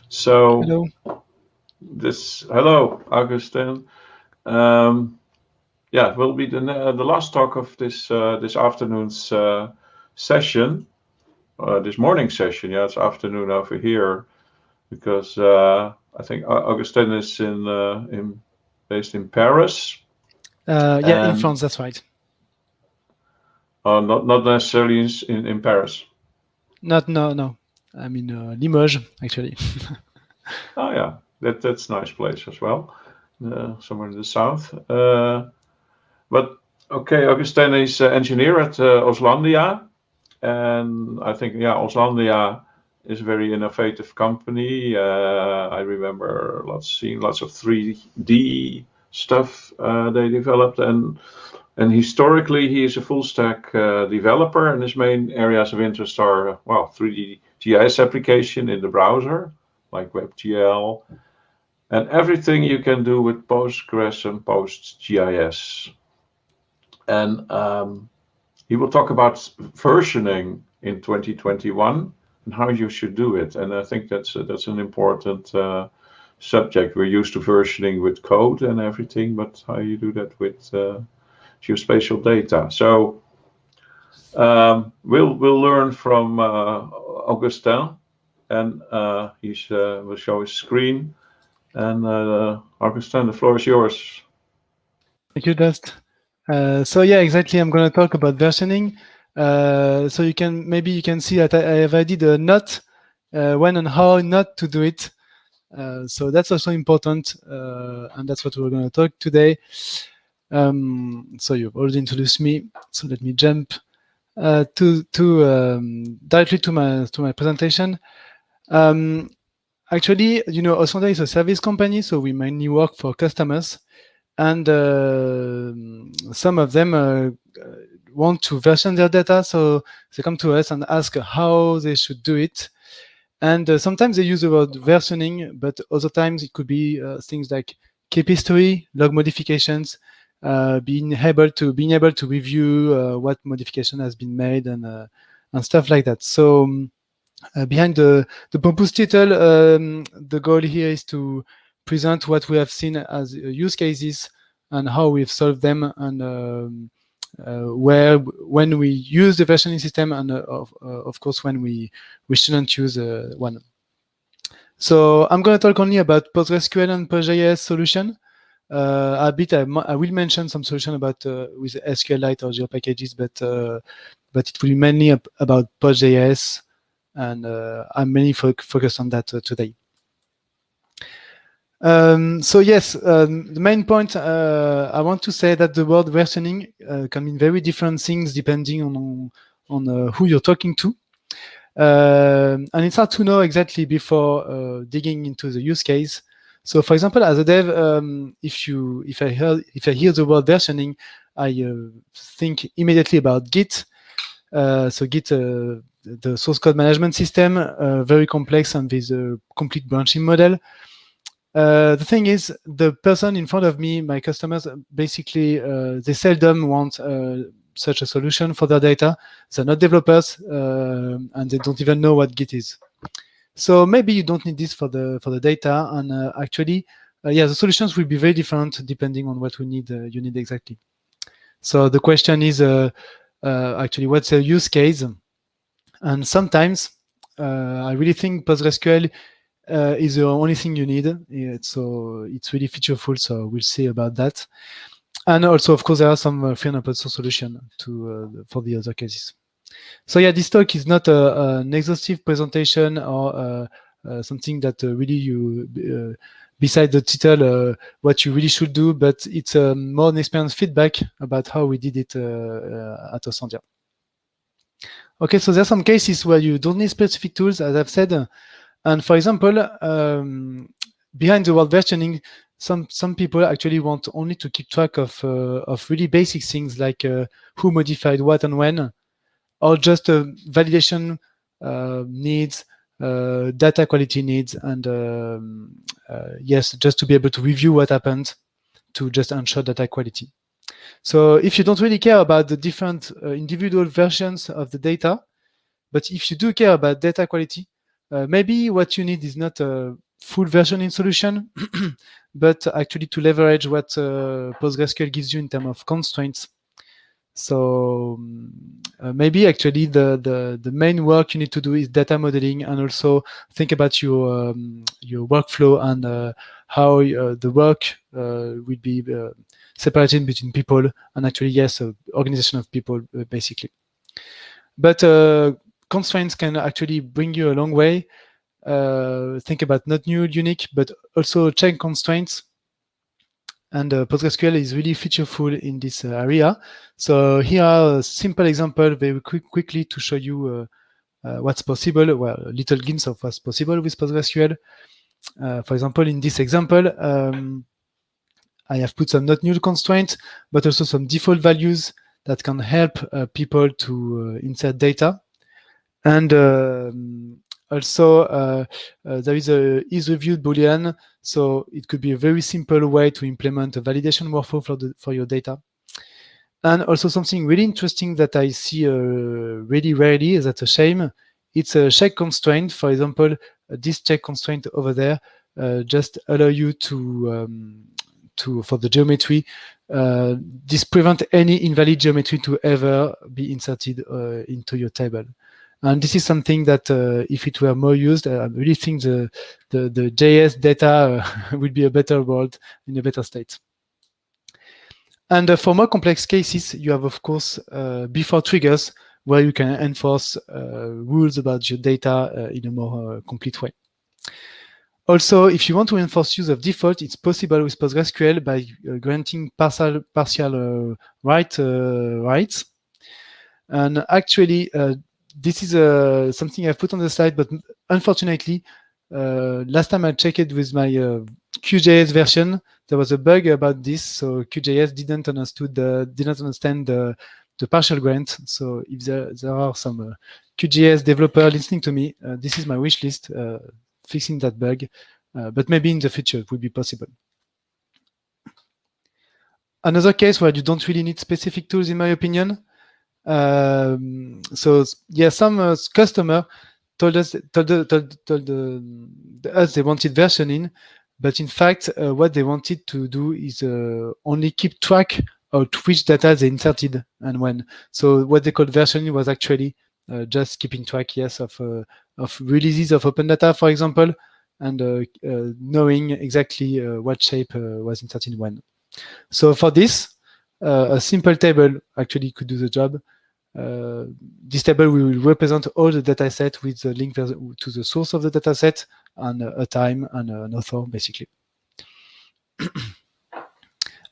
So Hello. hello, Augustin. Yeah, it will be the last talk of this afternoon's session, this morning session. Yeah, it's afternoon over here because I think Augustin is based in Paris, Yeah, in and France, that's right. not necessarily in Paris. No. I mean Limoges, actually. Oh yeah, that's a nice place as well, somewhere in the south. But okay, Augustin is engineer at Oslandia, and I think yeah, Oslandia is a very innovative company. I remember seeing lots of 3D stuff they developed, and historically he is a full stack developer, and his main areas of interest are well, 3D GIS application in the browser like WebGL, and everything you can do with Postgres and PostGIS. And he will talk about versioning in 2021 and how you should do it. And I think that's an important subject. We're used to versioning with code and everything, but how you do that with geospatial data. So we'll learn from Augustin, and will show his screen. And Augustin, the floor is yours. Thank you, Dust. So yeah, exactly. I'm going to talk about versioning. So maybe you can see that I have added a note when and how not to do it. So that's also important, and that's what we're going to talk today. So you've already introduced me. So let me jump directly to my presentation. Actually, Osonda is a service company, so we mainly work for customers, and some of them want to version their data, so they come to us and ask how they should do it. And sometimes they use the word versioning, but other times it could be things like keep history, log modifications, being able to review what modification has been made, and stuff like that. So behind the purpose title, the goal here is to present what we have seen as use cases and how we've solved them, and when we use the versioning system, and of course when we shouldn't use one. So I'm going to talk only about PostgreSQL and PostgIS solution. I will mention some solution about with SQLite or GeoPackages, but it will be mainly about PostgIS, and I'm mainly focused on that today. So yes, the main point I want to say that the word versioning can mean very different things depending on who you're talking to. And it's hard to know exactly before digging into the use case. So, for example, as a dev, if I hear the word versioning, I think immediately about Git. So Git, the source code management system, very complex and with a complete branching model. The thing is, the person in front of me, my customers, basically, they seldom want such a solution for their data. They're not developers, and they don't even know what Git is. So maybe you don't need this for the data, and actually, yeah, the solutions will be very different depending on what you need exactly. So the question is actually what's the use case, and sometimes I really think PostgreSQL is the only thing you need. So it's really featureful. So we'll see about that. And also, of course, there are some free and open source solution for the other cases. So yeah, this talk is not an exhaustive presentation or something that really you, beside the title, what you really should do, but it's more an experience feedback about how we did it at Osondia. Okay, so there are some cases where you don't need specific tools, as I've said. And for example, behind the word versioning, some people actually want only to keep track of really basic things like who modified what and when, or just validation needs, data quality needs, and yes, just to be able to review what happened to just ensure data quality. So if you don't really care about the different individual versions of the data, but if you do care about data quality, maybe what you need is not a full versioning solution, but actually to leverage what PostgreSQL gives you in terms of constraints. So maybe actually the main work you need to do is data modeling, and also think about your workflow and how the work will be separated between people, and actually, yes, organization of people, basically. But constraints can actually bring you a long way. Think about not new, unique, but also check constraints. And PostgreSQL is really featureful in this area. So here are a simple example very quickly to show you what's possible. Well, a little glimpse of what's possible with PostgreSQL. For example, in this example, I have put some not null constraints, but also some default values that can help people to insert data. And also, there is a is-reviewed Boolean, so it could be a very simple way to implement a validation workflow for your data. And also something really interesting that I see really rarely, that's a shame. It's a check constraint. For example, this check constraint over there just allow you to for the geometry, this prevent any invalid geometry to ever be inserted into your table. And this is something that if it were more used, I really think the JS data would be a better world, in a better state. And for more complex cases, you have, of course, before triggers, where you can enforce rules about your data in a more complete way. Also, if you want to enforce use of default, it's possible with PostgreSQL by granting partial rights. And actually, this is something I've put on the slide, but unfortunately, last time I checked it with my QGIS version, there was a bug about this. So QGIS didn't understand the partial grant. So if there are some QGIS developer listening to me, this is my wish list, fixing that bug. But maybe in the future it would be possible. Another case where you don't really need specific tools, in my opinion. So yeah, some customer told us they wanted versioning, but in fact, what they wanted to do is only keep track of which data they inserted and when. So what they called versioning was actually just keeping track, yes, of releases of open data, for example, and knowing exactly what shape was inserted when. So for this, a simple table actually could do the job. This table will represent all the data set with the link to the source of the data set and a time and an author, basically.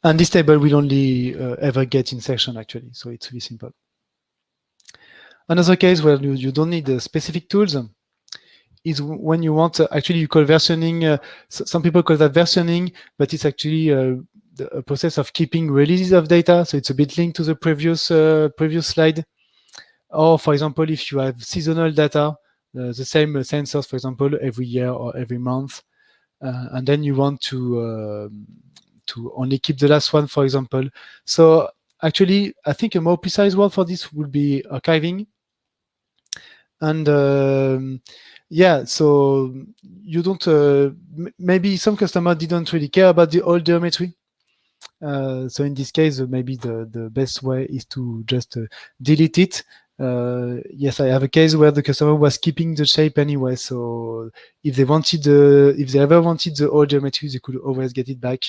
And this table will only ever get insertion, actually, so it's really simple. Another case where you don't need specific tools is when you want, actually you call versioning, some people call that versioning, but it's actually a process of keeping releases of data, so it's a bit linked to the previous slide. Or for example, if you have seasonal data, the same sensors, for example, every year or every month, and then you want to only keep the last one, for example. So actually, I think a more precise word for this would be archiving. And yeah, so you don't, maybe some customer didn't really care about the old geometry. So in this case, maybe the best way is to just delete it. Yes, I have a case where the customer was keeping the shape anyway. So if they ever wanted the old geometry, they could always get it back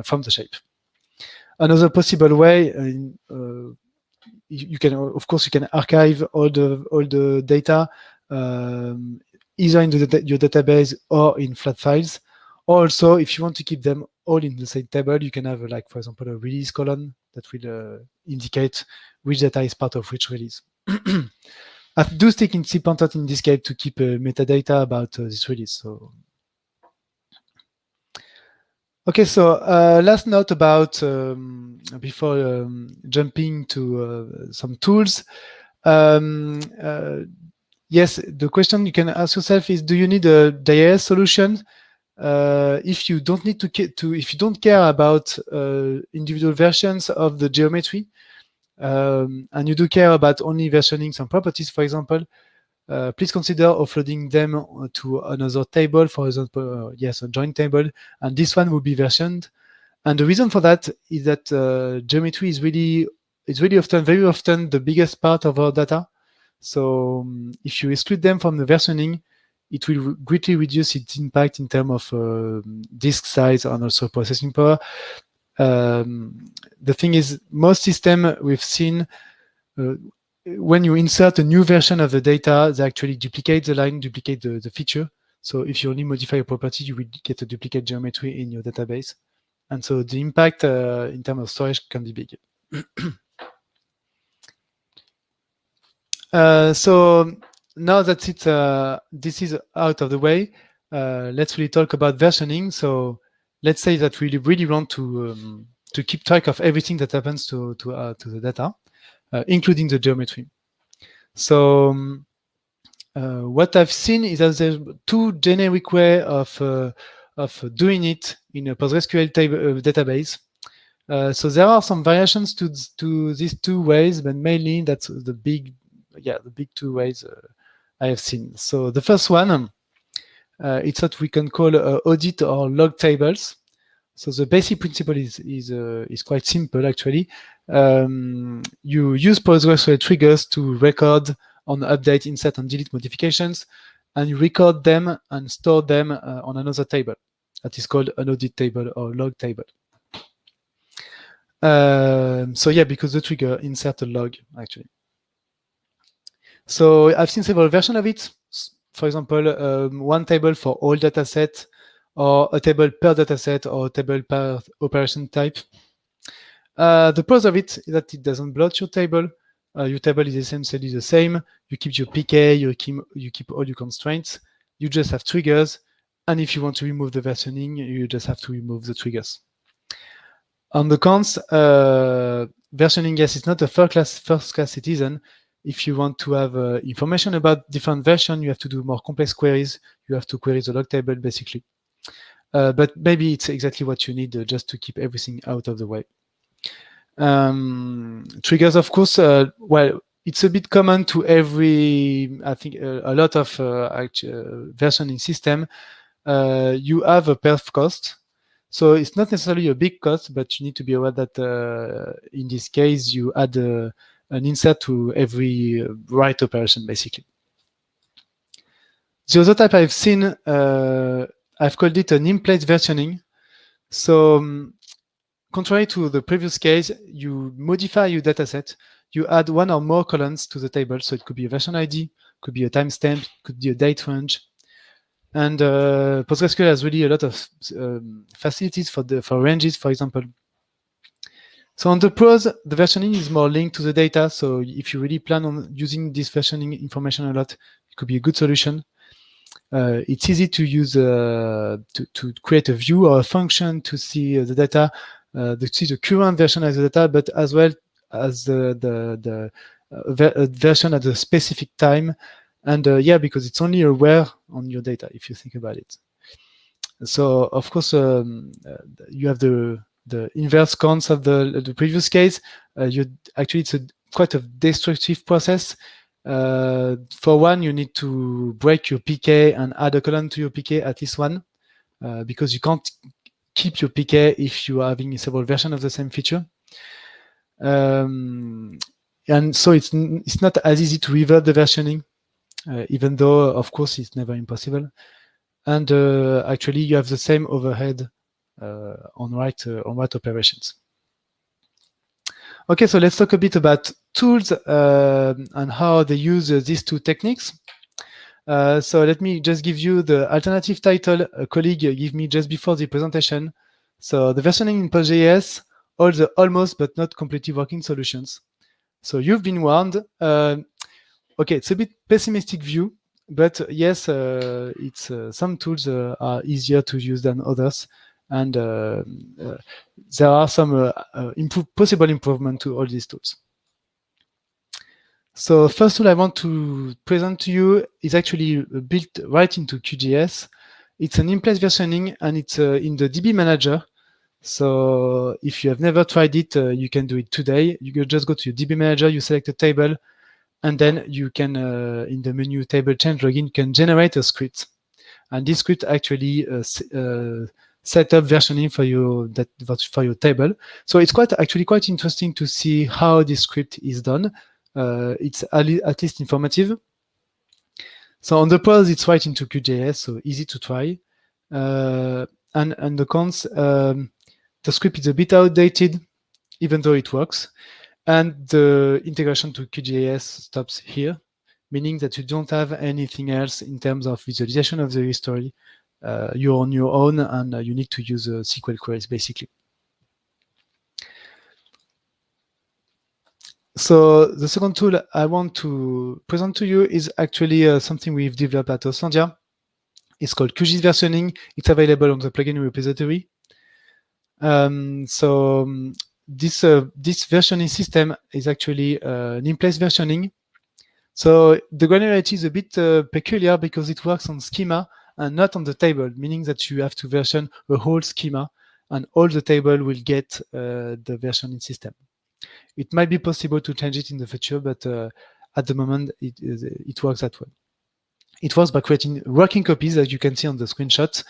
from the shape. Another possible way, you can, of course, you can archive all the data either in your database or in flat files. Also, if you want to keep them all in the same table, you can have, like, for example, a release column that will indicate which data is part of which release. I do think it's important in this case to keep metadata about this release. So, okay, so last note about before jumping to some tools. Yes, the question you can ask yourself is: do you need a JS solution? If you don't need if you don't care about individual versions of the geometry, and you do care about only versioning some properties, for example, please consider offloading them to another table, for example, yes, a joint table, and this one will be versioned. And the reason for that is that geometry is very often the biggest part of our data. So if you exclude them from the versioning, it will greatly reduce its impact in terms of disk size and also processing power. The thing is, most systems we've seen, when you insert a new version of the data, they actually duplicate the line, duplicate the feature. So if you only modify a property, you will get a duplicate geometry in your database. And so the impact in terms of storage can be big. So now that this is out of the way, let's really talk about versioning. So let's say that we really want to keep track of everything that happens to the data, including the geometry. So what I've seen is that there's two generic ways of doing it in a PostgreSQL database. So there are some variations to these two ways, but mainly that's the big two ways I have seen. So the first one, it's what we can call audit or log tables. So the basic principle is quite simple actually. You use PostgreSQL triggers to record on update, insert, and delete modifications, and you record them and store them on another table that is called an audit table or log table. So yeah, because the trigger insert a log actually. So I've seen several versions of it. For example, one table for all dataset, or a table per dataset, or a table per operation type. The pros of it is that it doesn't bloat your table. Your table is essentially the same. You keep your PK, you keep all your constraints. You just have triggers. And if you want to remove the versioning, you just have to remove the triggers. On the cons, versioning, yes, it's not a first-class citizen. If you want to have information about different versions, you have to do more complex queries. You have to query the log table, basically. But maybe it's exactly what you need just to keep everything out of the way. Triggers, of course, well, it's a bit common to every, I think, a lot of versioning system. You have a perf cost. So it's not necessarily a big cost, but you need to be aware that in this case, you add an insert to every write operation, basically. The other type I've seen, I've called it an Implant versioning. So contrary to the previous case, you modify your dataset, you add one or more columns to the table. So it could be a version ID, could be a timestamp, could be a date range. And PostgreSQL has really a lot of facilities for ranges, for example. So on the pros, the versioning is more linked to the data. So if you really plan on using this versioning information a lot, it could be a good solution. It's easy to use to create a view or a function to see the data, to see the current version of the data, but as well as the version at a specific time. And yeah, because it's only aware on your data, if you think about it. So of course, you have the inverse cons of the previous case. Actually, it's quite a destructive process. For one, you need to break your PK and add a column to your PK, at least one, because you can't keep your PK if you are having several versions of the same feature. And so it's not as easy to revert the versioning, even though, of course, it's never impossible. And actually, you have the same overhead on write operations. Okay, so let's talk a bit about tools and how they use these two techniques. So let me just give you the alternative title a colleague gave me just before the presentation. So the versioning in PostgreSQL, all the almost but not completely working solutions. So you've been warned. Okay, it's a bit pessimistic view, but yes, it's some tools are easier to use than others, and there are some possible improvement to all these tools. So first tool I want to present to you is actually built right into QGIS. It's an Implant versioning, and it's in the DB manager. So if you have never tried it, you can do it today. You can just go to your DB manager, you select a table, And then you can, in the menu table change login, you can generate a script. And this script actually set up versioning for your table. So it's actually quite interesting to see how this script is done. It's at least informative. So on the pros, it's right into QGIS, so easy to try. And the cons, the script is a bit outdated, even though it works. And the integration to QGIS stops here, meaning that you don't have anything else in terms of visualization of the history. You're on your own, and you need to use SQL queries, basically. So the second tool I want to present to you is actually something we've developed at Oslandia. It's called qgis-versioning. It's available on the plugin repository. This versioning system is actually an Implace versioning. So the granularity is a bit peculiar because it works on schema and not on the table, meaning that you have to version a whole schema and all the table will get the versioning system. It might be possible to change it in the future, but at the moment, it works that way. It works by creating working copies, as you can see on the screenshot.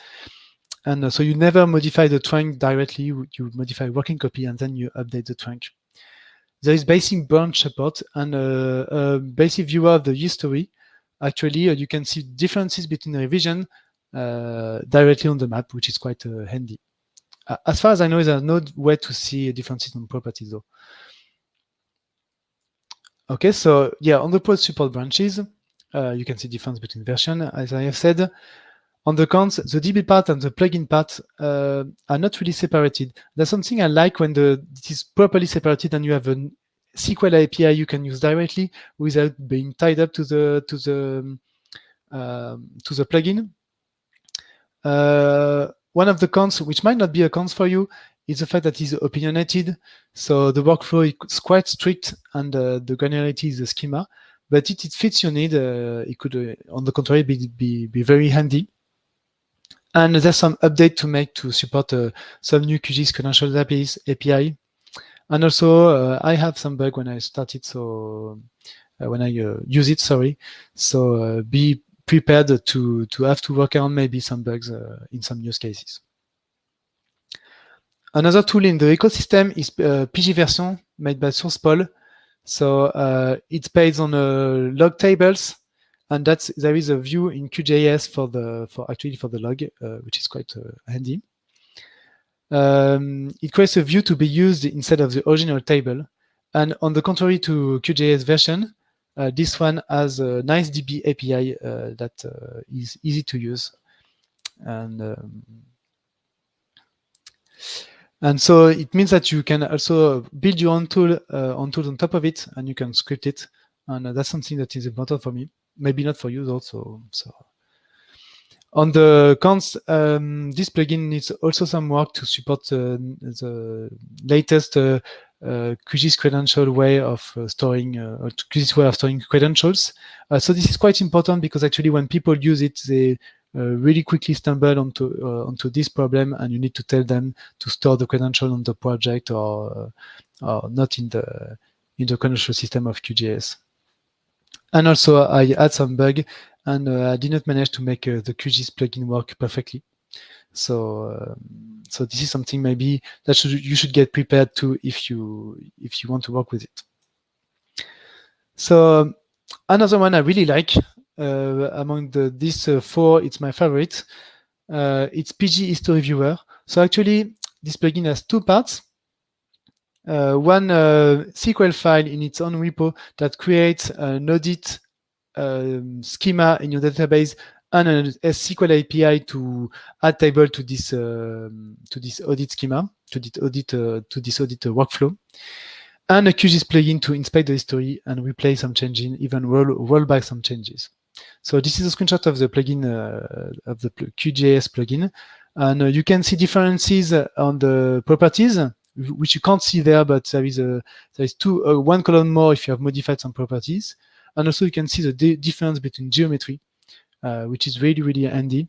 And so you never modify the trunk directly, you modify working copy and then you update the trunk. There is basic branch support and a basic view of the history. Actually, you can see differences between the revision directly on the map, which is quite handy. As far as I know, there's no way to see differences on properties though. Okay, so yeah, on the post support branches, you can see difference between version, as I have said. On the cons, the DB part and the plugin part are not really separated. That's something I like when it is properly separated and you have a SQL API you can use directly without being tied up to the plugin. One of the cons, which might not be a cons for you, is the fact that it's opinionated. So the workflow is quite strict and the granularity is the schema, but it fits your need. It could, on the contrary, be very handy. And there's some update to make to support some new QGIS credentials API. And also, I have some bug when I started, so when I use it, sorry. So be prepared to have to work around maybe some bugs in some use cases. Another tool in the ecosystem is pgversion made by SourcePol. So it's based on log tables, and there is a view in QGIS for the log, which is quite handy. It creates a view to be used instead of the original table, and on the contrary to QGIS version, this one has a nice DB API that is easy to use, and so it means that you can also build your own tool on top of it, and you can script it, and that's something that is important for me. Maybe not for you also. So on the cons, this plugin needs also some work to support the latest QGIS credential way of storing QGIS way of storing credentials. So this is quite important because actually when people use it, they really quickly stumble onto this problem, and you need to tell them to store the credential on the project or not in the credential system of QGIS. And also, I had some bug, and I did not manage to make the QGIS plugin work perfectly. So this is something maybe that you should get prepared to if you want to work with it. So another one I really like among these four, it's my favorite. It's PG History Viewer. So actually, this plugin has two parts. One SQL file in its own repo that creates an audit schema in your database and a SQL API to add table to this audit schema, to this audit workflow, and a QGIS plugin to inspect the history and replay some changes, even roll back some changes. So this is a screenshot of the plugin, of the QGIS plugin, and you can see differences on the properties, which you can't see there, but there is one column more if you have modified some properties. And also you can see the difference between geometry, which is really, really handy.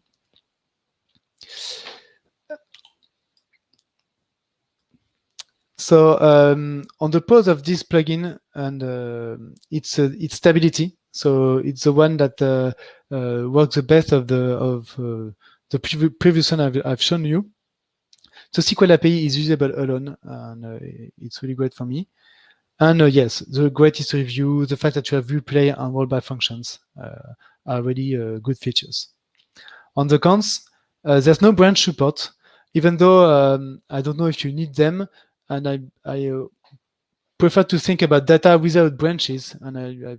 So on the pros of this plugin, and it's stability. So it's the one that works the best of the previous one I've shown you. The SQL API is usable alone, and it's really great for me. And yes, the great history view, the fact that you have replay and rollback functions are really good features. On the cons, there's no branch support, even though I don't know if you need them, and I prefer to think about data without branches, and I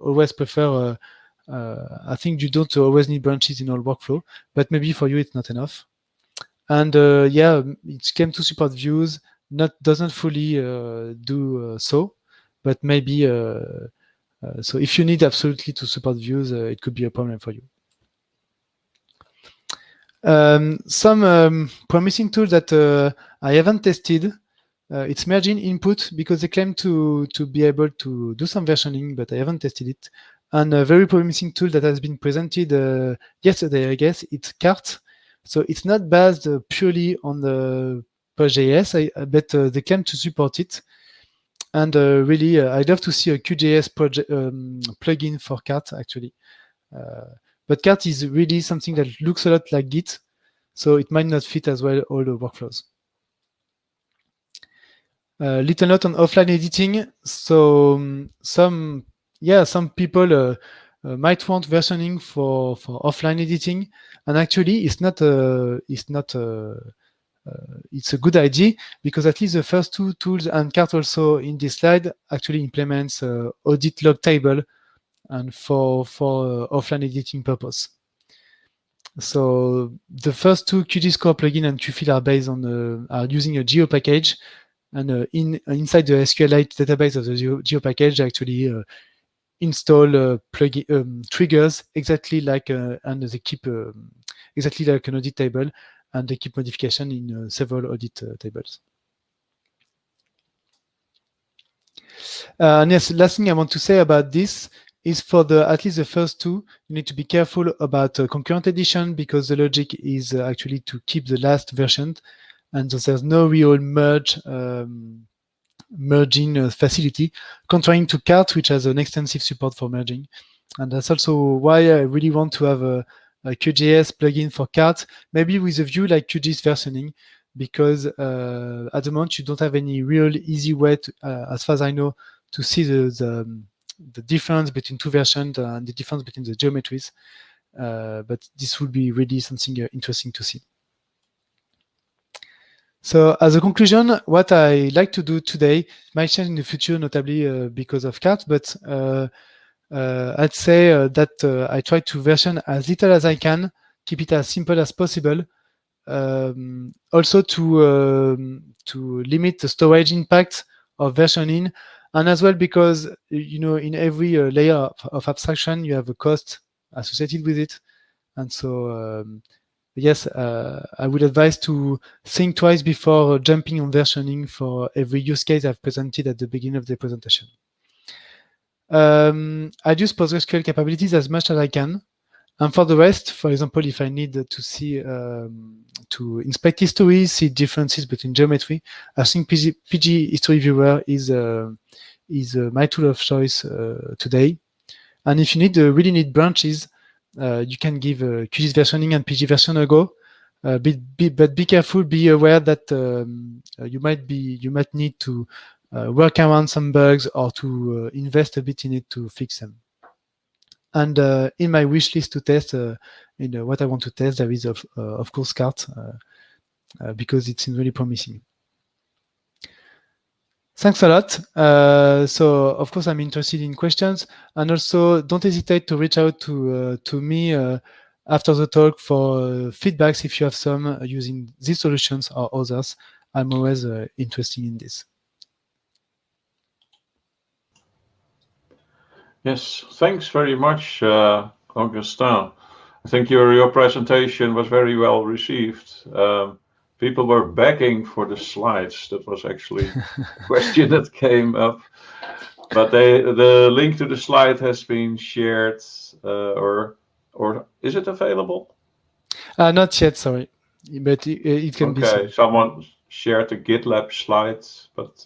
always prefer, I think you don't always need branches in all workflow, but maybe for you it's not enough. And yeah, it came to support views, doesn't fully do so, but maybe, so if you need absolutely to support views, it could be a problem for you. Some promising tools that I haven't tested, it's merging input, because they claim to be able to do some versioning, but I haven't tested it. And a very promising tool that has been presented yesterday, I guess, it's Cart. So it's not based purely on the PostgreSQL, but they claim to support it. And really, I'd love to see a QGIS project plugin for Cart, actually. But Cart is really something that looks a lot like Git, so it might not fit as well all the workflows. Little note on offline editing. So some people might want versioning for offline editing, and actually it's a good idea, because at least the first two tools, and Cart also in this slide, actually implements audit log table, and for offline editing purpose. So the first two QGIS core plugin and QFill are based on are using a geo package, and inside the SQLite database of the geo package, actually install triggers exactly like and they keep exactly like an audit table, and they keep modification in several audit tables. And yes, last thing I want to say about this is, for at least the first two, you need to be careful about concurrent edition, because the logic is actually to keep the last version, and so there's no real merging facility, contrary to Cart, which has an extensive support for merging. And that's also why I really want to have a QGIS plugin for Cart, maybe with a view like qgis-versioning, because at the moment you don't have any real easy way to, as far as I know, to see the difference between two versions and the difference between the geometries. But this would be really something interesting to see. So as a conclusion, what I like to do today might change in the future, notably because of Cart, but I'd say that I try to version as little as I can, keep it as simple as possible. Also to limit the storage impact of versioning, and as well because in every layer of abstraction you have a cost associated with it, and so yes, I would advise to think twice before jumping on versioning for every use case I've presented at the beginning of the presentation. I use PostgreSQL capabilities as much as I can. And for the rest, for example, if I need to see, to inspect history, see differences between geometry, I think PG History Viewer is my tool of choice today. And if you really need branches, you can give qgis-versioning and pgversion a go. But be careful, be aware that you might need to work around some bugs, or to invest a bit in it to fix them. And in my wish list to test, what I want to test, there is of course Cart, because it seems really promising. Thanks a lot. So of course I'm interested in questions, and also don't hesitate to reach out to me after the talk for feedbacks if you have some using these solutions or others. I'm always interested in this. Yes, thanks very much, Augustin. I think your presentation was very well received. People were begging for the slides. That was actually a question that came up. But the link to the slide has been shared, or is it available? Not yet, sorry, but it can be. Okay, someone shared the GitLab slides, but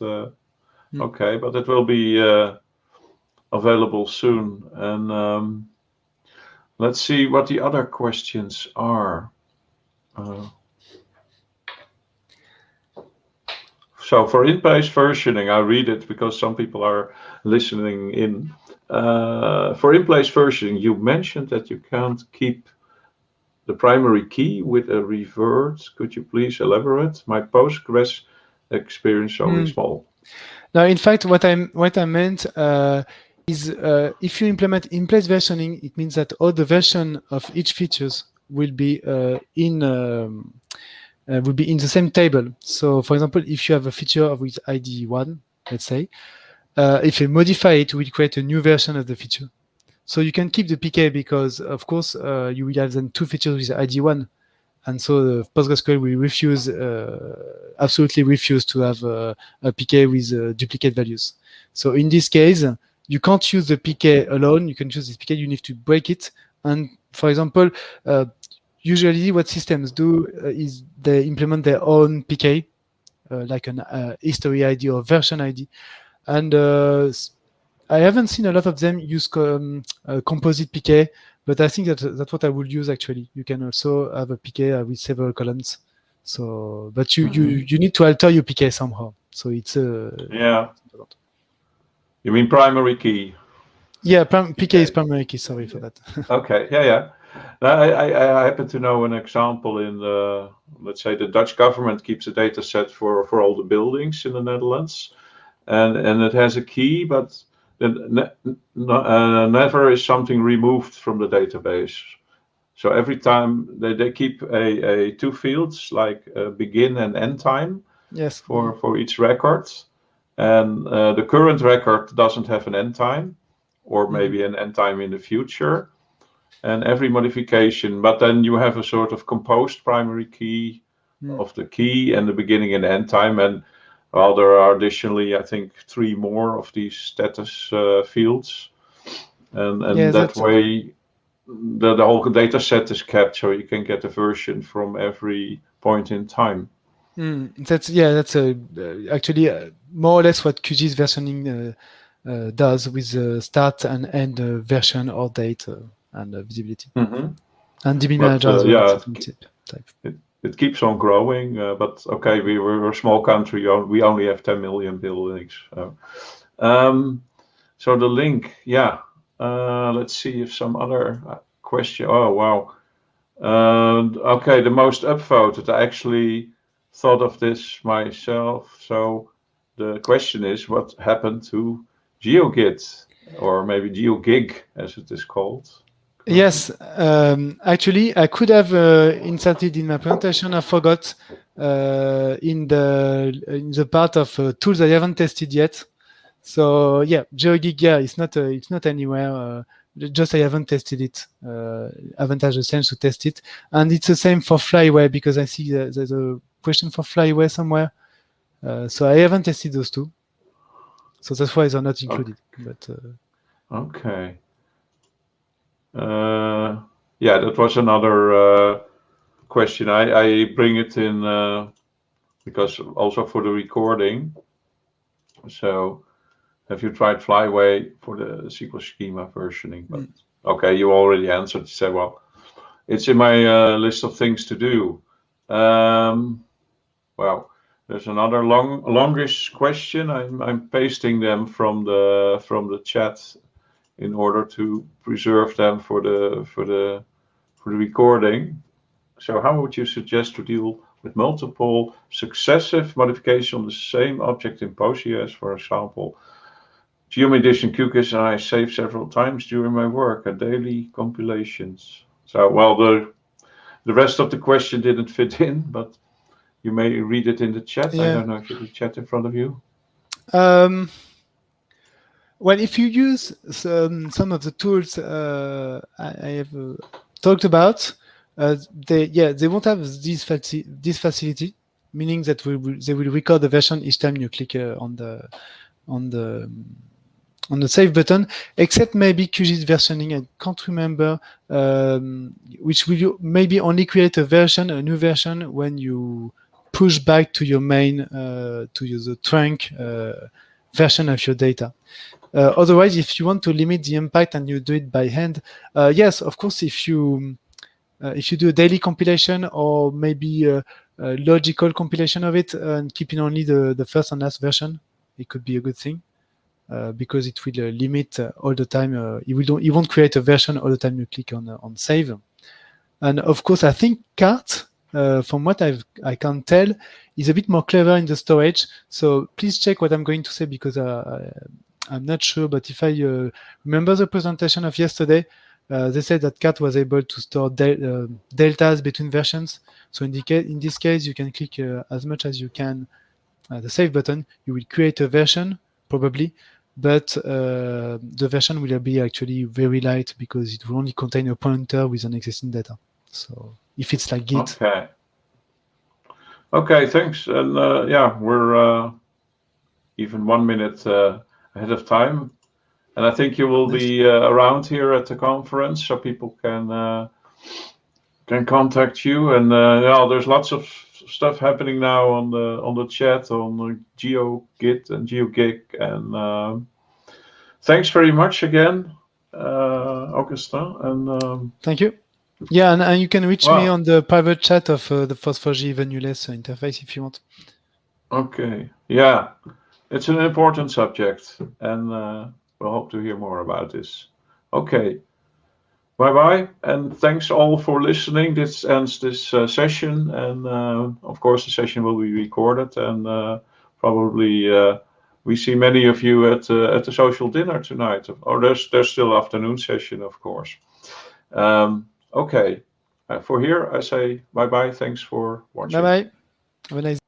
okay, but it will be available soon. And let's see what the other questions are. So for Inplace versioning, I read it because some people are listening in. For Inplace versioning, you mentioned that you can't keep the primary key with a revert. Could you please elaborate? My Postgres experience is only small. Now, in fact, what I meant is if you implement Inplace versioning, it means that all the version of each features will be in the same table. So, for example, if you have a feature with ID 1, let's say, if you modify it, we'll create a new version of the feature. So you can keep the PK because, of course, you will have then two features with ID 1. And so PostgreSQL will absolutely refuse to have a PK with duplicate values. So in this case, you can't use the PK alone. You can choose this PK. You need to break it. And for example, usually what systems do is they implement their own PK, like an history ID or version ID. And I haven't seen a lot of them use composite PK, but I think that's what I would use actually. You can also have a PK with several columns. So, but you need to alter your PK somehow. So it's yeah. You mean primary key? Yeah, PK is primary key. Sorry for that. Okay. Yeah. I happen to know an example in the, let's say, the Dutch government keeps a data set for all the buildings in the Netherlands, and it has a key, but never is something removed from the database. So every time they keep a two fields like begin and end time. Yes. For each record, and the current record doesn't have an end time, or maybe an end time in the future. And every modification, but then you have a sort of composed primary key of the key and the beginning and end time. And well, there are additionally, I think, 3 more of these status fields. And that way, the whole data set is kept, so you can get a version from every point in time. That's actually more or less what qgis-versioning does with start and end version or date and visibility. And DB manager as well. It keeps on growing, but okay, we're a small country. We only have 10 million buildings. So the link, yeah. Let's see if some other question. Oh wow. Okay, the most upvoted. I actually thought of this myself. So the question is, what happened to GeoGit, or maybe GeoGig as it is called? Yes, actually, I could have inserted in my presentation. I forgot in the part of tools I haven't tested yet. So yeah, GeoGig, yeah, it's not anywhere. Just I haven't tested it. Haven't had a chance to test it, and it's the same for Flyway because I see there's a question for Flyway somewhere. So I haven't tested those two. So that's why they're not included. But okay. Yeah, that was another question. I bring it in because also for the recording. So, have you tried Flyway for the SQL schema versioning? But okay, you already answered. You said, well, it's in my list of things to do. Well, there's another longish question. I'm pasting them from the chat in order to preserve them for the recording. So how would you suggest to deal with multiple successive modifications on the same object in PostgreSQL, for example? Geom edition QGIS and I saved several times during my work at daily compilations. So, well, the rest of the question didn't fit in, but you may read it in the chat. Yeah. I don't know if you have the chat in front of you. Well, if you use some of the tools I have talked about, they won't have this facility, meaning that they will record the version each time you click on the save button, except maybe qgis-versioning. I can't remember, which will maybe only create a new version when you push back to your main, the trunk version of your data. Otherwise, if you want to limit the impact and you do it by hand, yes, of course, if you do a daily compilation or maybe a logical compilation of it and keeping only the first and last version, it could be a good thing because it will limit all the time. You won't create a version all the time you click on save. And of course, I think cart, from what I can tell, is a bit more clever in the storage. So please check what I'm going to say because I'm not sure. But if I remember the presentation of yesterday, they said that cart was able to store deltas between versions. So in this case, you can click as much as you can the save button. You will create a version probably, but the version will be actually very light because it will only contain a pointer with an existing data. So if it's like Git. Okay, thanks. And yeah, we're even 1 minute ahead of time. And I think you will be around here at the conference, so people can contact you. And yeah, there's lots of stuff happening now on the chat on the GeoGit and GeoGig. And thanks very much again, Augustin. And thank you. Yeah, and you can reach me on the private chat of the FOSS4G Venuless interface if you want. Okay. Yeah, it's an important subject, and we'll hope to hear more about this. Okay. Bye-bye, and thanks all for listening. This ends this session, and of course the session will be recorded, and probably we see many of you at the social dinner tonight. Or there's still afternoon session, of course. Okay, for here I say bye-bye. Thanks for watching. Bye-bye. Have a nice